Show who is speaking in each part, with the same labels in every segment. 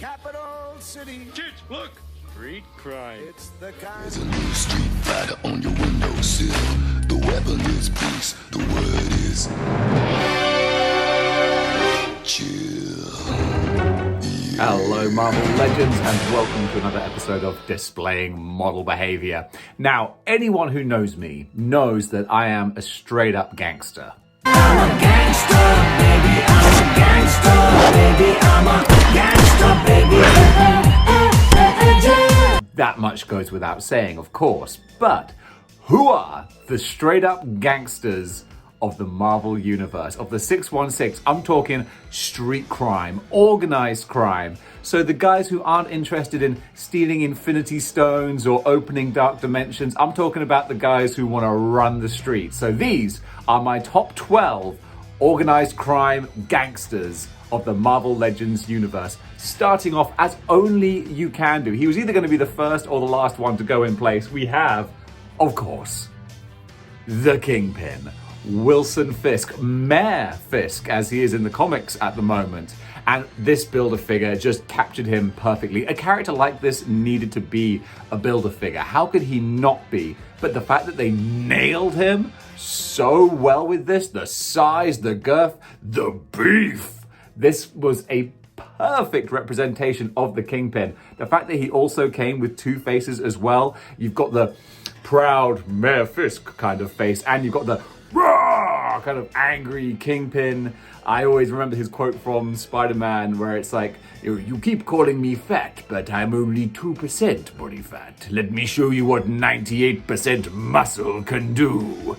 Speaker 1: capital city.
Speaker 2: Kids, look! Street crime.
Speaker 1: It's the kind.
Speaker 3: There's a new street fighter on your windowsill. The weapon is peace. The word is chill.
Speaker 4: Hello, Marvel Legends, and welcome to another episode of Displaying Model Behavior. Now, anyone who knows me knows that I am a straight-up gangster.
Speaker 5: I'm a gangster, baby. I'm a gangster, baby. I'm a gangster, baby.
Speaker 4: That much goes without saying, of course. But who are the straight-up gangsters of the Marvel Universe, of the 616? I'm talking street crime, organized crime. So the guys who aren't interested in stealing Infinity Stones or opening dark dimensions, I'm talking about the guys who want to run the streets. So these are my top 12 organized crime gangsters of the Marvel Legends universe, starting off as only you can do. He was either going to be the first or the last one to go in place. We have, of course, the Kingpin, Wilson Fisk, Mayor Fisk, as he is in the comics at the moment. And this Build-A-Figure just captured him perfectly. A character like this needed to be a Build-A-Figure. How could he not be? But the fact that they nailed him so well with this, the size, the girth, the beef, this was a perfect representation of the Kingpin. The fact that he also came with two faces as well. You've got the proud Mayor Fisk kind of face, and you've got the raw kind of angry Kingpin. I always remember his quote from Spider-Man where it's like, you keep calling me fat, but I'm only 2% body fat. Let me show you what 98% muscle can do.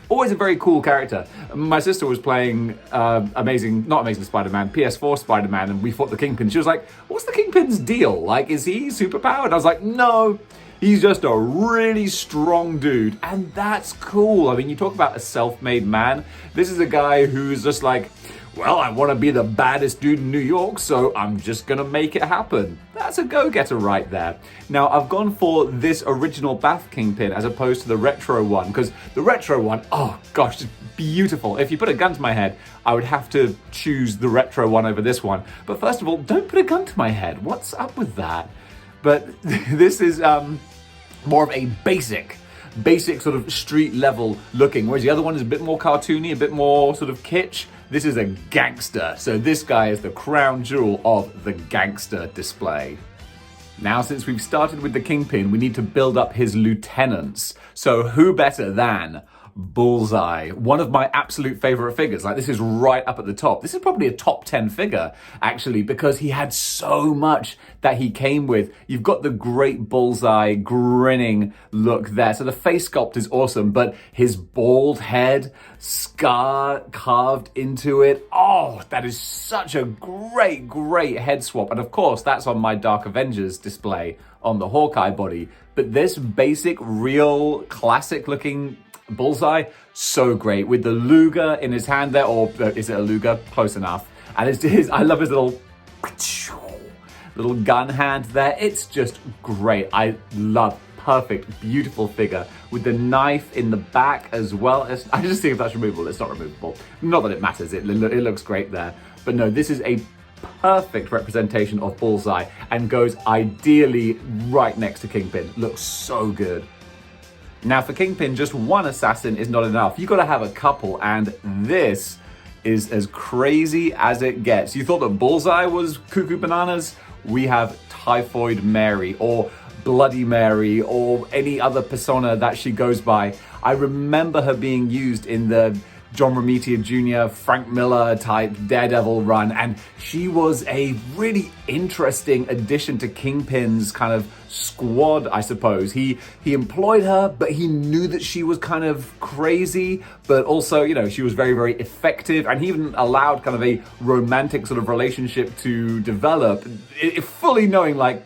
Speaker 4: Always a very cool character. My sister was playing not Amazing Spider-Man, PS4 Spider-Man, and we fought the Kingpin. She was like, what's the Kingpin's deal? Like, is he superpowered? I was like, no, he's just a really strong dude. And that's cool. I mean, you talk about a self-made man. This is a guy who's just like, well, I want to be the baddest dude in New York, so I'm just going to make it happen. That's a go-getter right there. Now, I've gone for this original Bath Kingpin as opposed to the retro one, because the retro one, oh gosh, it's beautiful. If you put a gun to my head, I would have to choose the retro one over this one. But first of all, don't put a gun to my head. What's up with that? But this is more of a basic sort of street level looking, whereas the other one is a bit more cartoony, a bit more sort of kitsch. This is a gangster, so this guy is the crown jewel of the gangster display. Now, since we've started with the Kingpin, we need to build up his lieutenants. So who better than Bullseye, one of my absolute favorite figures. Like, this is right up at the top. This is probably a top 10 figure, actually, because he had so much that he came with. You've got the great Bullseye grinning look there. So the face sculpt is awesome, but his bald head, scar carved into it. Oh, that is such a great head swap. And of course, that's on my Dark Avengers display on the Hawkeye body. But this basic, real, classic looking Bullseye, so great, with the Luger in his hand there, or is it a Luger? Close enough. And I love his little gun hand there. It's just great. I love perfect, beautiful figure with the knife in the back as well. I just think if that's removable, it's not removable. Not that it matters, it looks great there. But no, this is a perfect representation of Bullseye and goes ideally right next to Kingpin. Looks so good. Now, for Kingpin, just one assassin is not enough. You've got to have a couple, and this is as crazy as it gets. You thought that Bullseye was cuckoo bananas? We have Typhoid Mary, or Bloody Mary, or any other persona that she goes by. I remember her being used in the John Romita Jr., Frank Miller type Daredevil run, and she was a really interesting addition to Kingpin's kind of squad, I suppose. He employed her, but he knew that she was kind of crazy, but also, you know, she was very effective, and he even allowed kind of a romantic sort of relationship to develop, fully knowing, like,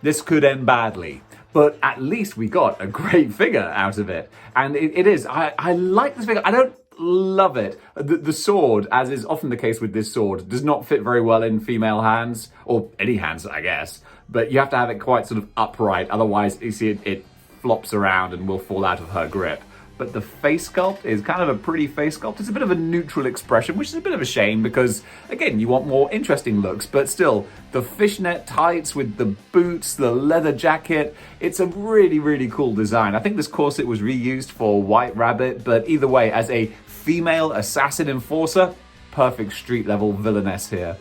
Speaker 4: this could end badly. But at least we got a great figure out of it. And it is. I like this figure. I don't love it. The sword, as is often the case with this sword, does not fit very well in female hands, or any hands, I guess. But you have to have it quite sort of upright. Otherwise, you see it flops around and will fall out of her grip. but the face sculpt is kind of a pretty face sculpt. It's a bit of a neutral expression, which is a bit of a shame because, again, you want more interesting looks, but still, the fishnet tights with the boots, the leather jacket, it's a really, really cool design. I think this corset was reused for White Rabbit, but either way, as a female assassin enforcer, perfect street level villainess here.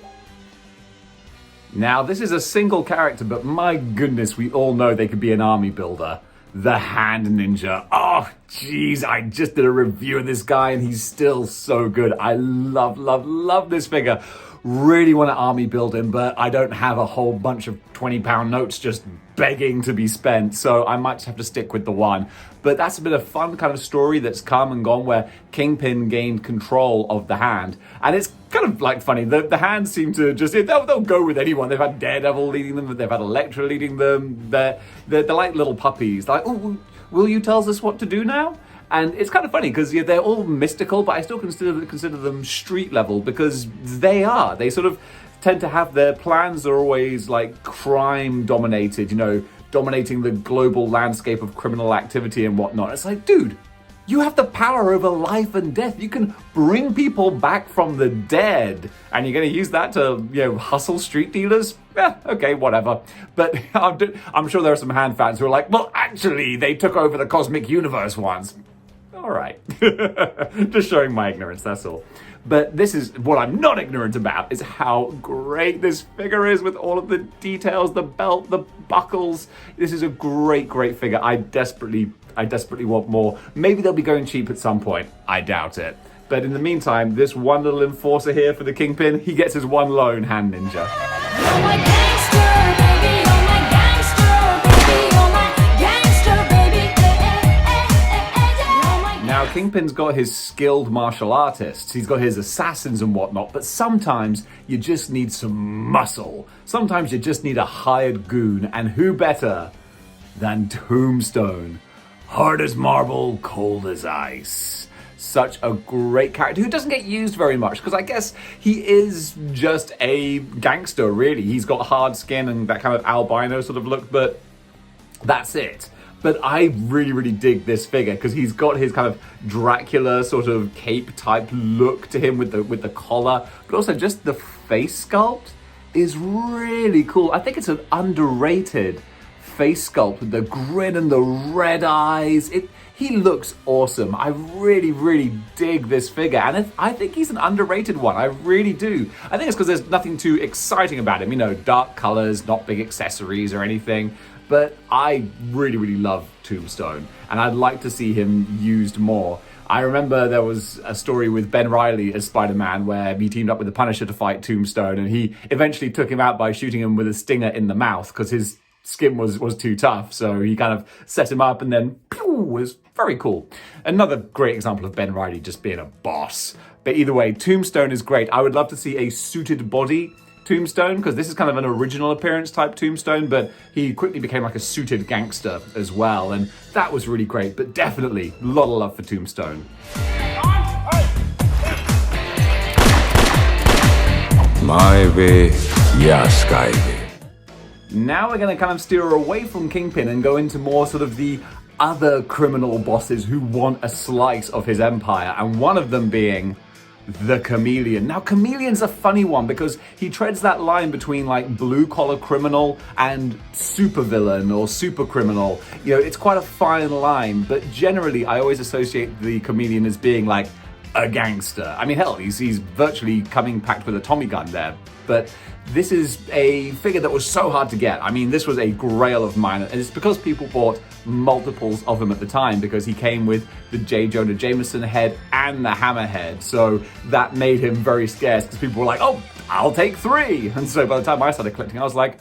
Speaker 4: Now, this is a single character, but my goodness, we all know they could be an army builder. The Hand Ninja. Oh, jeez, I just did a review of this guy and he's still so good. I love this figure. Really want to army build him, but I don't have a whole bunch of 20-pound notes just begging to be spent, so I might just have to stick with the one. But that's a bit of fun kind of story that's come and gone where Kingpin gained control of the Hand. And it's kind of like funny, the Hands seem to just, they'll go with anyone. They've had Daredevil leading them, they've had Elektra leading them, they're like little puppies. They're like, oh, will you tell us what to do now? And it's kind of funny because they're all mystical, but I still consider them street level because they are. They sort of tend to have their plans are always like crime dominated, dominating the global landscape of criminal activity and whatnot. It's like, dude, you have the power over life and death. You can bring people back from the dead, and you're going to use that to, hustle street dealers? Yeah, okay, whatever. But I'm sure there are some Hand fans who are like, well, actually, they took over the cosmic universe once. All right. Just showing my ignorance, that's all. But this is what I'm not ignorant about, is how great this figure is with all of the details, the belt, the buckles. This is a great figure. I desperately want more. Maybe they'll be going cheap at some point. I doubt it. But in the meantime, this one little enforcer here for the Kingpin, he gets his one lone Hand Ninja.
Speaker 5: Oh my gangster, baby, oh my gangster, baby, oh my gangster, baby.
Speaker 4: Now, Kingpin's got his skilled martial artists, he's got his assassins and whatnot, but sometimes you just need some muscle. Sometimes you just need a hired goon, and who better than Tombstone? Hard as marble, cold as ice. Such a great character who doesn't get used very much because I guess he is just a gangster, really. He's got hard skin and that kind of albino sort of look, but that's it. But I really dig this figure because he's got his kind of Dracula sort of cape type look to him with the collar, but also just the face sculpt is really cool. I think it's an underrated face sculpt with the grin and the red eyes. He looks awesome. I really dig this figure, and I think he's an underrated one. I really do. I think it's because there's nothing too exciting about him. Dark colors, not big accessories or anything. But I really love Tombstone, and I'd like to see him used more. I remember there was a story with Ben Reilly as Spider-Man where he teamed up with the Punisher to fight Tombstone, and he eventually took him out by shooting him with a stinger in the mouth because his skin was too tough. So he kind of set him up and then pew, was very cool. Another great example of Ben Reilly just being a boss. But either way, Tombstone is great. I would love to see a suited body Tombstone, because this is kind of an original appearance type Tombstone, but he quickly became like a suited gangster as well, and that was really great. But definitely a lot of love for Tombstone.
Speaker 3: My way, yeah, Sky way.
Speaker 4: Now we're going to kind of steer away from Kingpin and go into more sort of the other criminal bosses who want a slice of his empire, and one of them being the Chameleon. Now, Chameleon's a funny one because he treads that line between like blue-collar criminal and supervillain or super criminal. It's quite a fine line, but generally I always associate the Chameleon as being like a gangster. I mean, hell, he's virtually coming packed with a Tommy gun there. But this is a figure that was so hard to get. I mean, this was a grail of mine, and it's because people bought multiples of him at the time because he came with the J. Jonah Jameson head and the hammer head. So that made him very scarce because people were like, oh, I'll take 3. And so by the time I started collecting, I was like,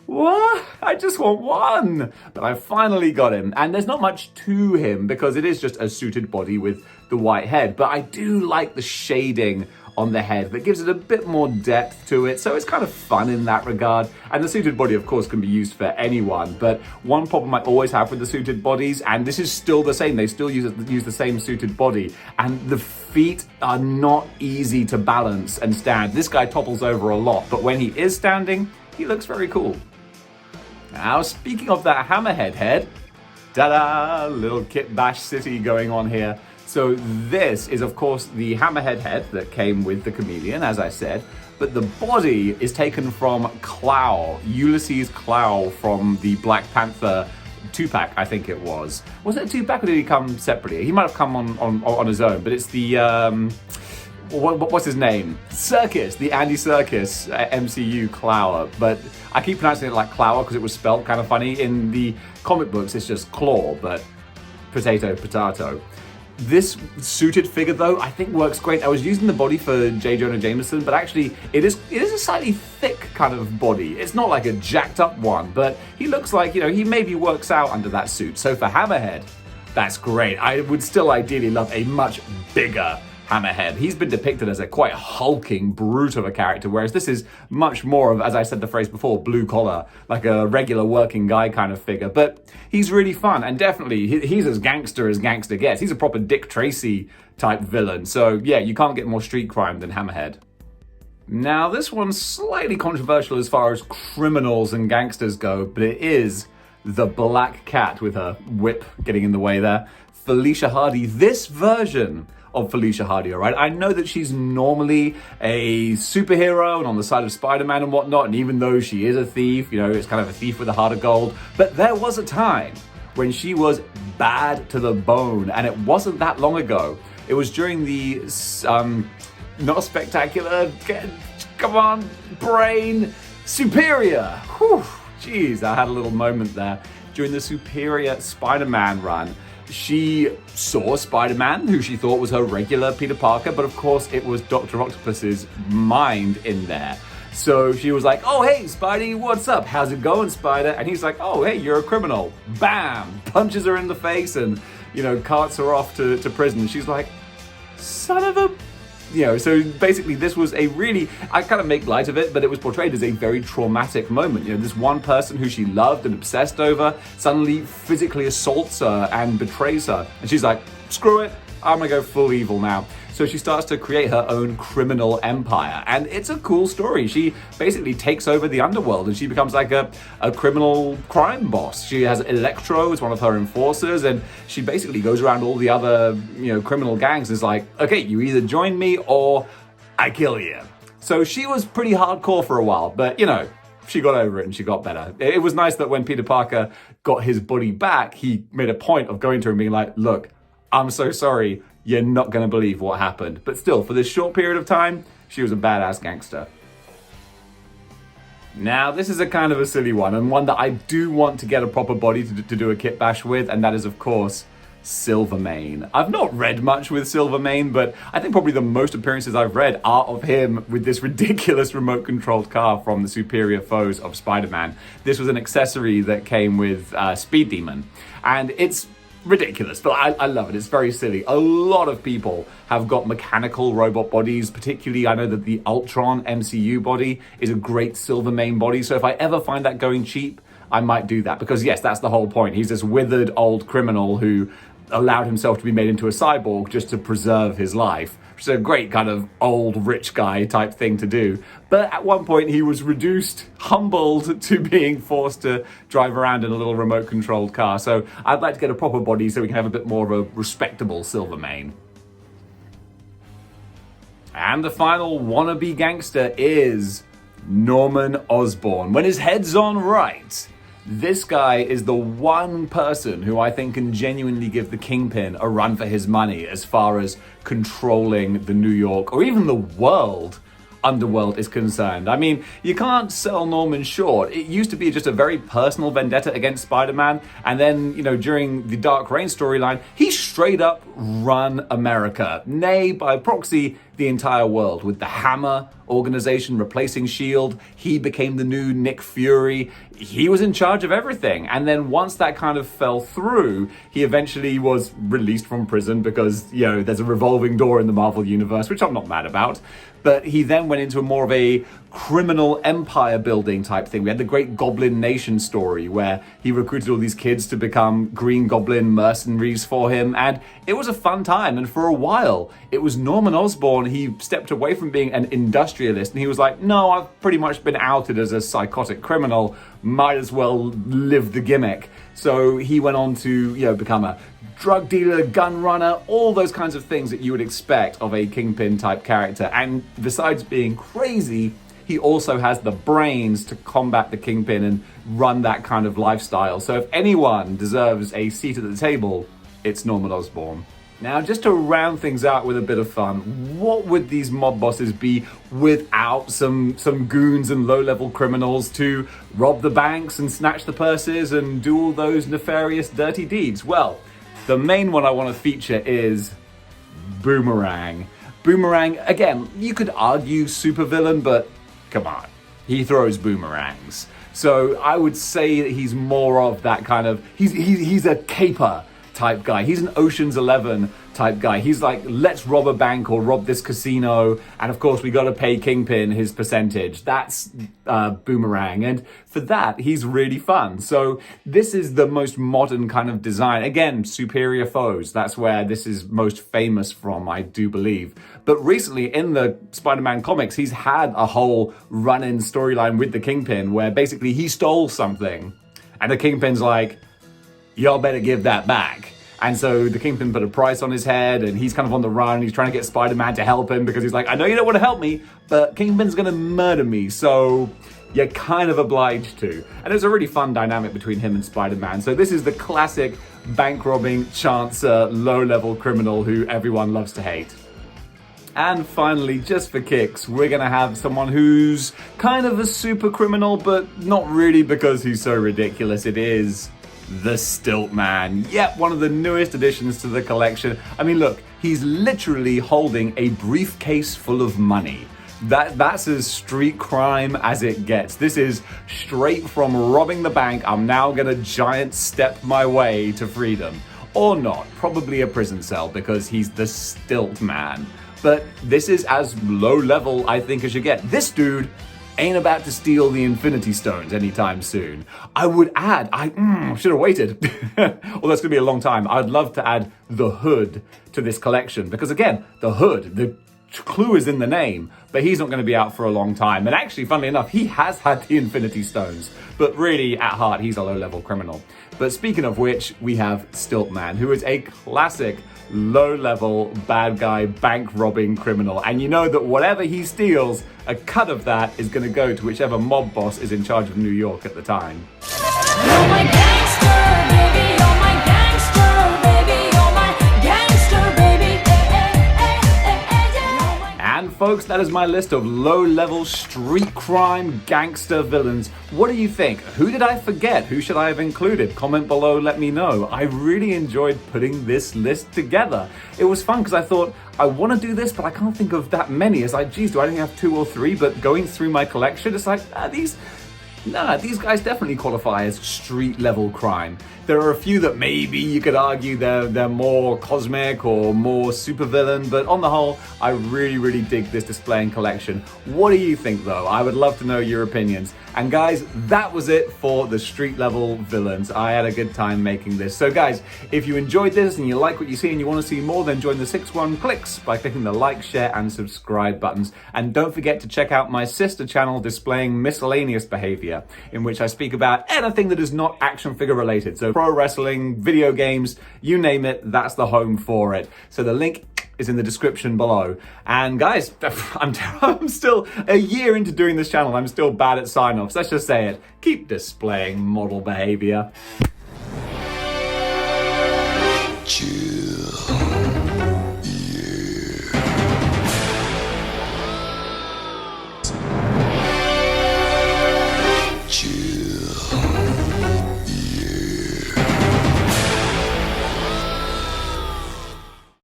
Speaker 4: what? I just want 1. But I finally got him. And there's not much to him because it is just a suited body with the white head. But I do like the shading on the head that gives it a bit more depth to it, so it's kind of fun in that regard. And the suited body, of course, can be used for anyone, but one problem I always have with the suited bodies, and this is still the same, they still use the same suited body, and the feet are not easy to balance and stand. This guy topples over a lot, but when he is standing, he looks very cool. Now, speaking of that hammerhead head, Ta-da! Little Kit Bash City going on here. So this is, of course, the hammerhead head that came with the Chameleon, as I said, but the body is taken from Clow, Ulysses Clow from the Black Panther 2-pack, I think it was. Was it a 2-pack or did he come separately? He might have come on his own, but it's the, what's his name? Serkis, the Andy Serkis MCU Clower, but I keep pronouncing it like Clower because it was spelled kind of funny. In the comic books, it's just Claw, but potato. This suited figure, though, I think works great. I was using the body for J. Jonah Jameson, but actually it is a slightly thick kind of body. It's not like a jacked up one, but he looks like, he maybe works out under that suit. So for Hammerhead, that's great. I would still ideally love a much bigger Hammerhead. He's been depicted as a quite hulking brute of a character, whereas this is much more of, as I said the phrase before, blue collar, like a regular working guy kind of figure. But he's really fun, and definitely he's as gangster gets. He's a proper Dick Tracy type villain. So yeah, you can't get more street crime than Hammerhead. Now this one's slightly controversial as far as criminals and gangsters go, but it is the Black Cat with her whip getting in the way there. Felicia Hardy, this version of Felicia Hardy, all right? I know that she's normally a superhero and on the side of Spider-Man and whatnot, and even though she is a thief, it's kind of a thief with a heart of gold, but there was a time when she was bad to the bone, and it wasn't that long ago. It was during the, not spectacular, come on, brain, Superior. Whew, jeez, I had a little moment there. During the Superior Spider-Man run, she saw Spider-Man, who she thought was her regular Peter Parker, but of course it was Dr. Octopus's mind in there. So she was like, oh, hey, Spidey, what's up? How's it going, Spider? And he's like, oh, hey, you're a criminal. Bam! Punches her in the face and, carts her off to prison. She's like, son of a... so basically this was a really, I kind of make light of it, but it was portrayed as a very traumatic moment. This one person who she loved and obsessed over suddenly physically assaults her and betrays her. And she's like, screw it, I'm gonna go full evil now. So she starts to create her own criminal empire. And it's a cool story. She basically takes over the underworld and she becomes like a criminal crime boss. She has Electro as one of her enforcers, and she basically goes around all the other, criminal gangs and is like, okay, you either join me or I kill you. So she was pretty hardcore for a while, but she got over it and she got better. It was nice that when Peter Parker got his body back, he made a point of going to her and being like, look, I'm so sorry. You're not going to believe what happened. But still, for this short period of time, she was a badass gangster. Now, this is a kind of a silly one, and one that I do want to get a proper body to do a kit bash with, and that is, of course, Silvermane. I've not read much with Silvermane, but I think probably the most appearances I've read are of him with this ridiculous remote-controlled car from the Superior Foes of Spider-Man. This was an accessory that came with Speed Demon, and it's ridiculous, but I love it. It's very silly. A lot of people have got mechanical robot bodies, particularly I know that the Ultron MCU body is a great Silvermane body, so if I ever find that going cheap, I might do that, because yes, that's the whole point. He's this withered old criminal who allowed himself to be made into a cyborg just to preserve his life. Which is a great kind of old rich guy type thing to do. But at one point he was reduced, humbled to being forced to drive around in a little remote controlled car. So I'd like to get a proper body so we can have a bit more of a respectable Silvermane. And the final wannabe gangster is Norman Osborn. When his head's on right, this guy is the one person who I think can genuinely give the Kingpin a run for his money as far as controlling the New York or even the world Underworld is concerned. I mean, you can't sell Norman short. It used to be just a very personal vendetta against Spider-Man, and then, during the Dark Reign storyline, he straight up run America. Nay, by proxy, the entire world. With the Hammer organization replacing S.H.I.E.L.D., he became the new Nick Fury. He was in charge of everything. And then once that kind of fell through, he eventually was released from prison because, there's a revolving door in the Marvel Universe, which I'm not mad about. But he then went into more of a criminal empire building type thing. We had the Great Goblin Nation story where he recruited all these kids to become Green Goblin mercenaries for him, and it was a fun time. And for a while, it was Norman Osborn. He stepped away from being an industrialist and he was like, no, I've pretty much been outed as a psychotic criminal, might as well live the gimmick. So he went on to, become a drug dealer, gun runner, all those kinds of things that you would expect of a Kingpin type character. And besides being crazy, he also has the brains to combat the Kingpin and run that kind of lifestyle. So if anyone deserves a seat at the table, it's Norman Osborn. Now, just to round things out with a bit of fun, what would these mob bosses be without some goons and low-level criminals to rob the banks and snatch the purses and do all those nefarious dirty deeds? Well, the main one I want to feature is Boomerang. Boomerang, again, you could argue supervillain, but come on, he throws boomerangs. So I would say that he's more of that kind of, he's a caper type guy. He's an Ocean's 11 type guy. He's like, let's rob a bank or rob this casino, and of course we got to pay Kingpin his percentage. That's Boomerang, and for that he's really fun. So this is the most modern kind of design. Again, superior foes, that's where this is most famous from, I do believe. But recently in the Spider-Man comics, he's had a whole run-in storyline with the Kingpin where basically he stole something and the Kingpin's like, y'all better give that back. And so the Kingpin put a price on his head and he's kind of on the run. He's trying to get Spider-Man to help him because he's like, I know you don't want to help me, but Kingpin's going to murder me. So you're kind of obliged to. And it's a really fun dynamic between him and Spider-Man. So this is the classic bank robbing, chancer, low-level criminal who everyone loves to hate. And finally, just for kicks, we're going to have someone who's kind of a super criminal, but not really because he's so ridiculous. It is the Stilt Man. Yep, one of the newest additions to the collection. I mean, look, he's literally holding a briefcase full of money. That's as street crime as it gets. This is straight from robbing the bank. I'm now gonna giant step my way to freedom. Or not, probably a prison cell because he's the Stilt Man. But this is as low level, I think, as you get. This dude ain't about to steal the Infinity Stones anytime soon. I would add, I should have waited. Although it's gonna be a long time. I'd love to add the Hood to this collection because again, the Hood, the clue is in the name, but he's not going to be out for a long time. And actually, funnily enough, he has had the Infinity Stones, but really at heart, he's a low-level criminal. But speaking of which, we have Stilt Man, who is a classic low-level bad guy bank robbing criminal. And you know that whatever he steals, a cut of that is going to go to whichever mob boss is in charge of New York at the time.
Speaker 5: You're my gangster, baby, you're my gangster, baby, you're my gangster, baby.
Speaker 4: And folks, that is my list of low-level street crime gangster villains. What do you think? Who did I forget? Who should I have included? Comment below, let me know. I really enjoyed putting this list together. It was fun because I thought, I want to do this, but I can't think of that many. It's like, geez, do I only have 2 or 3? But going through my collection, it's like, these guys definitely qualify as street-level crime. There are a few that maybe you could argue they're more cosmic or more supervillain, but on the whole, I really, really dig this display and collection. What do you think, though? I would love to know your opinions. And guys, that was it for the street-level villains. I had a good time making this. So guys, if you enjoyed this and you like what you see and you want to see more, then join the 6-1 Clicks by clicking the like, share, and subscribe buttons. And don't forget to check out my sister channel displaying miscellaneous behavior, in which I speak about anything that is not action figure related. So pro wrestling, video games, you name it, that's the home for it. So the link is in the description below. And guys, I'm still a year into doing this channel. I'm still bad at sign-offs. Let's just say it. Keep displaying model behavior.
Speaker 3: Cheers.